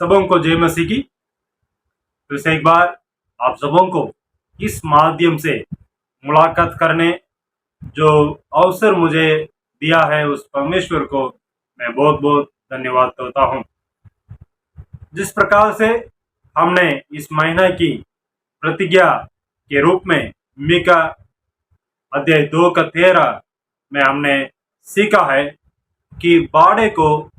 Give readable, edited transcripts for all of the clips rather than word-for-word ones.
सबों को जय मसीह की। फिर से एक बार आप सबों को इस माध्यम से मुलाकात करने जो अवसर मुझे दिया है उस परमेश्वर को मैं बहुत बहुत धन्यवाद करता हूँ। जिस प्रकार से हमने इस महीने की प्रतिज्ञा के रूप में मीका अध्याय 2 का 13 में हमने सीखा है कि बाड़े को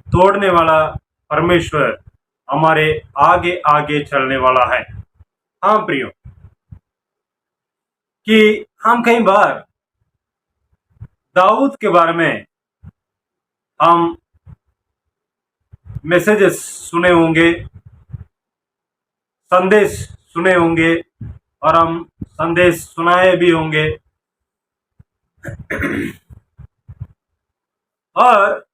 तोड़ने वाला परमेश्वर हमारे आगे आगे चलने वाला है। हाँ प्रियो, कि हम कई बार दाऊद के बारे में हम मैसेजेस सुने होंगे, संदेश सुने होंगे और हम संदेश सुनाए भी होंगे और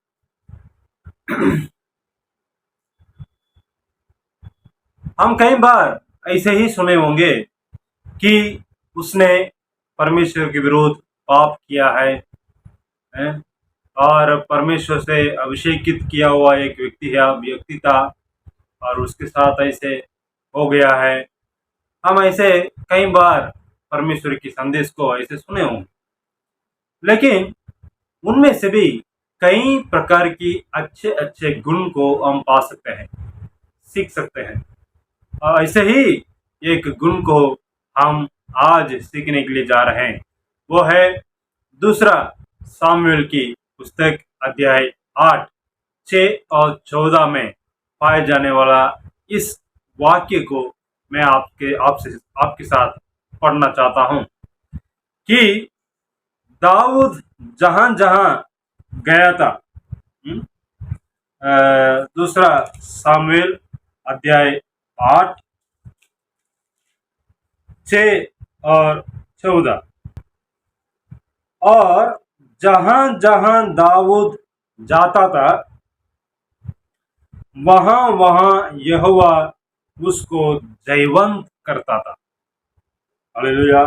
हम कई बार ऐसे ही सुने होंगे कि उसने परमेश्वर के विरुद्ध पाप किया है और परमेश्वर से अभिषेकित किया हुआ एक व्यक्ति था और उसके साथ ऐसे हो गया है। हम ऐसे कई बार परमेश्वर की संदेश को ऐसे सुने होंगे, लेकिन उनमें से भी कई प्रकार की अच्छे अच्छे गुण को हम पा सकते हैं, सीख सकते हैं। और ऐसे ही एक गुण को हम आज सीखने के लिए जा रहे हैं, वो है दूसरा सामुएल की पुस्तक अध्याय 8, 6 और 14 में पाए जाने वाला इस वाक्य को मैं आपके साथ पढ़ना चाहता हूं कि दाऊद जहां जहां गया था। दूसरा सामुएल अध्याय 8, 6 और 14। और जहां जहां दाऊद जाता था वहां वहां यहोवा उसको जयवंत करता था। हालेलुया।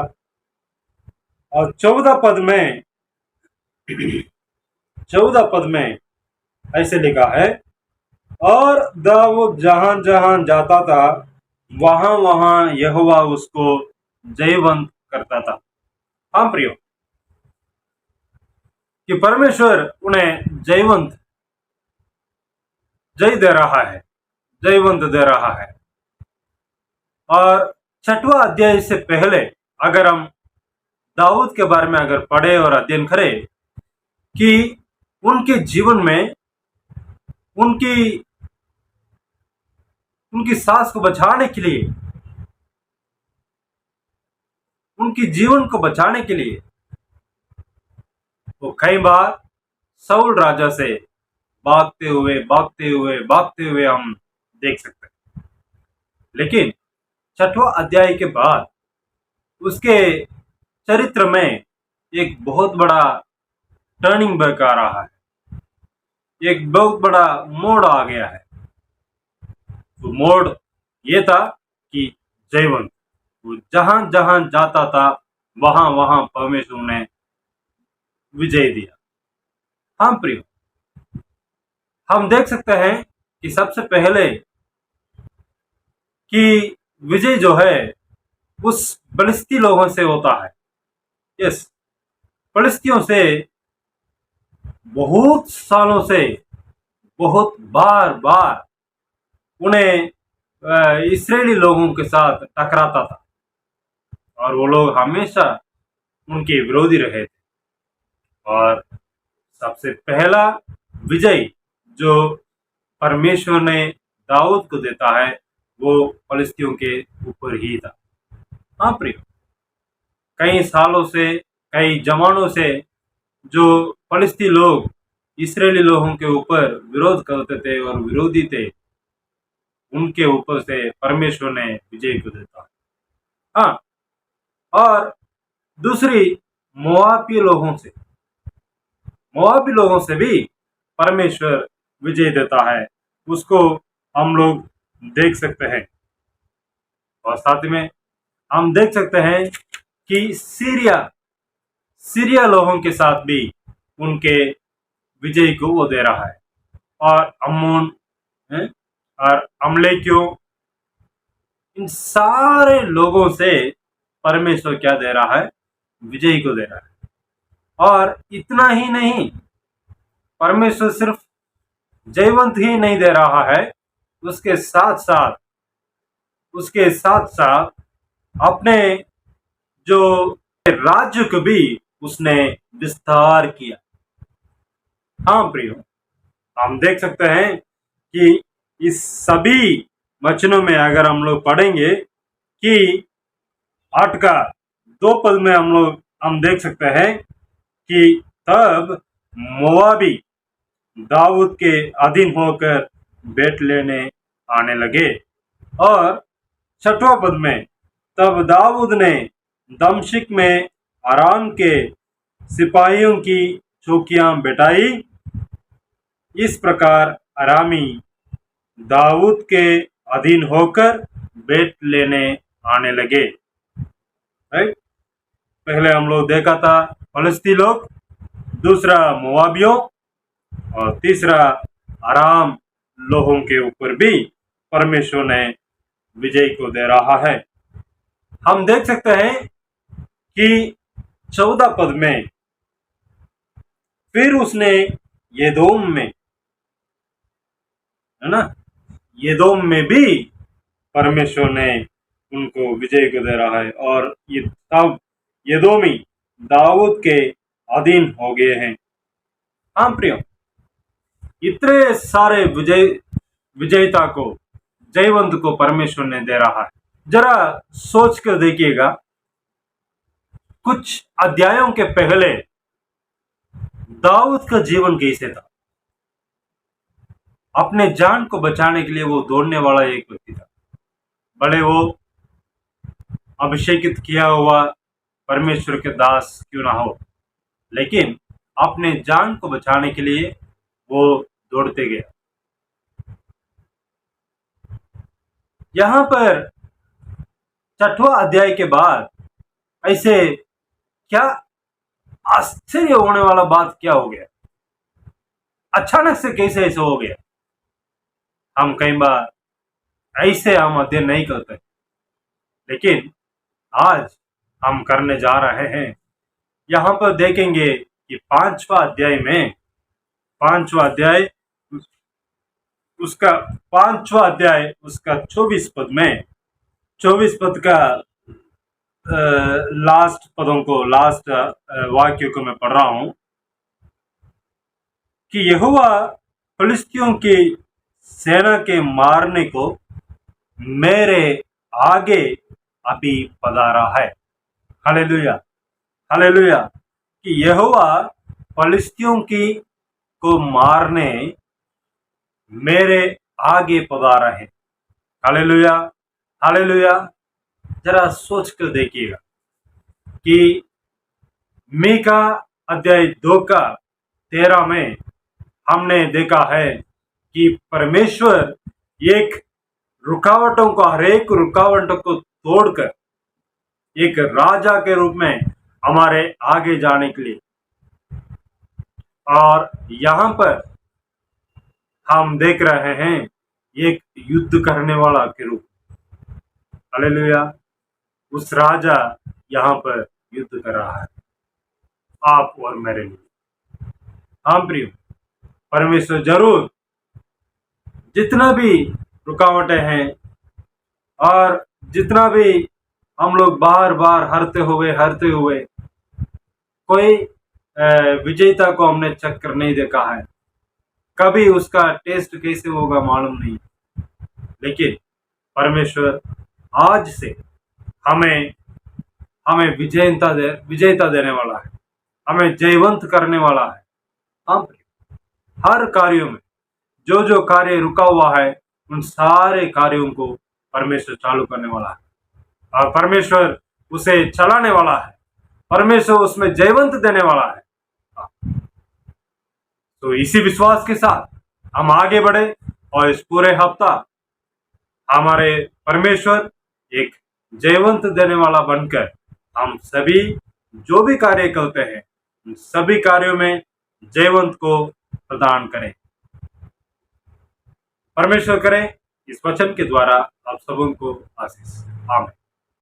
और 14 पद में ऐसे लिखा है, और दाऊद जहां जहां जाता था वहां वहां यहोवा उसको जयवंत करता था। हाँ प्रियो, कि परमेश्वर उन्हें जय दे रहा है, जयवंत दे रहा है। और 6वां अध्याय से पहले अगर हम दाऊद के बारे में अगर पढ़े और अध्ययन करें कि उनके जीवन में उनकी सास को बचाने के लिए, उनके जीवन को बचाने के लिए वो कई बार साउल राजा से भागते हुए हम देख सकते हैं। लेकिन 6वां अध्याय के बाद उसके चरित्र में एक बहुत बड़ा टर्निंग बैक आ रहा है, एक बहुत बड़ा मोड़ आ गया है। तो मोड़ ये था कि जयवंत, वो जहां जहां जाता था वहां वहां परमेश्वर ने विजय दिया। हाँ प्रियो, हम देख सकते हैं कि सबसे पहले कि विजय जो है उस फलिस्ती लोगों से होता है। यस, फलिस्तियों से बहुत सालों से, बहुत बार बार उन्हें इस्राएली लोगों के साथ टकराता था और वो लोग हमेशा उनके विरोधी रहे थे। और सबसे पहला विजय जो परमेश्वर ने दाऊद को देता है वो फलिस्तियों के ऊपर ही था। हाँ प्रिय, कई सालों से, कई जमानों से जो फलिस्ती लोग इस्राएली लोगों के ऊपर विरोध करते थे और विरोधी थे, उनके ऊपर से परमेश्वर ने विजय को देता है। हाँ, और दूसरी मोआबी लोगों से भी परमेश्वर विजय देता है, उसको हम लोग देख सकते हैं। और साथ में हम देख सकते हैं कि सीरिया लोगों के साथ भी उनके विजय को वो दे रहा है। और अम्मोन और अमलेकियों, इन सारे लोगों से परमेश्वर क्या दे रहा है? विजय को दे रहा है। और इतना ही नहीं, परमेश्वर सिर्फ जयवंत ही नहीं दे रहा है, उसके साथ साथ अपने जो राज्य को भी उसने विस्तार किया। हाँ प्रियो, हम देख सकते हैं कि इस सभी वचनों में अगर हम लोग पढ़ेंगे कि 8 का 2 पद में हम देख सकते हैं कि तब मोआबी दाऊद के अधीन होकर बेट लेने आने लगे। और 6वां पद में तब दाऊद ने दमश्क में आराम के सिपाहियों की चौकियां बैठाई। इस प्रकार अरामी दाऊद के अधीन होकर बेट लेने आने लगे। राइट, पहले हम लोग देखा था फलस्ती लोग, दूसरा मोआबियों, और तीसरा आराम लोगों के ऊपर भी परमेश्वर ने विजय को दे रहा है। हम देख सकते हैं कि 14 पद में फिर उसने येदोम में, है ना, येदोम में भी परमेश्वर ने उनको विजय को दे रहा है। और ये तब येदोमी दाऊद के अधीन हो गए हैं। हाँ प्रियो, इतने सारे विजयता को, जयवंत को परमेश्वर ने दे रहा है। जरा सोच कर देखिएगा, कुछ अध्यायों के पहले दाऊद का जीवन कैसे था? अपने जान को बचाने के लिए वो दौड़ने वाला एक व्यक्ति था। भले वो अभिषेकित किया हुआ परमेश्वर के दास क्यों ना हो, लेकिन अपने जान को बचाने के लिए वो दौड़ते गए। यहां पर 6वां अध्याय के बाद ऐसे क्या आश्चर्य होने वाला बात क्या हो गया? अचानक से कैसे ऐसे हो गया? हम कई बार ऐसे हम अध्ययन नहीं करते, लेकिन आज हम करने जा रहे हैं। यहां पर देखेंगे कि 5वां अध्याय में, 5वां अध्याय उसका 24 पद में, 24 पद का लास्ट वाक्य को मैं पढ़ रहा हूं कि यहोवा फिलिस्तियों की सेना के मारने को मेरे आगे अभी पधारा है। हालेलुया, हालेलुया, कि यहोवा फिलिस्तियों की को मारने मेरे आगे पधारा है। Hallelujah, hallelujah. जरा सोच कर देखिएगा कि मीका अध्याय 2 का 13 में हमने देखा है कि परमेश्वर एक रुकावटों को, हर एक रुकावटों को तोड़कर एक राजा के रूप में हमारे आगे जाने के लिए, और यहां पर हम देख रहे हैं एक युद्ध करने वाला के रूप। हालेलुया, उस राजा यहां पर युद्ध कर रहा है आप और मेरे लिए। हाँ प्रियो, परमेश्वर जरूर जितना भी रुकावटें हैं और जितना भी हम लोग बार बार हारते हुए कोई विजेता को हमने चक्कर नहीं देखा है, कभी उसका टेस्ट कैसे होगा मालूम नहीं, लेकिन परमेश्वर आज से हमें विजेता देने वाला है, हमें जयवंत करने वाला है। हम हर कार्यों में जो जो कार्य रुका हुआ है, उन सारे कार्यों को परमेश्वर चालू करने वाला है, और परमेश्वर उसे चलाने वाला है, परमेश्वर उसमें जयवंत देने वाला है। तो इसी विश्वास के साथ हम आगे बढ़े, और इस पूरे हफ्ता हमारे परमेश्वर एक जयवंत देने वाला बनकर हम सभी जो भी कार्य करते हैं, उन सभी कार्यों में जयवंत को प्रदान करें। परमेश्वर करे इस वचन के द्वारा आप सबों को आशीष। आमीन।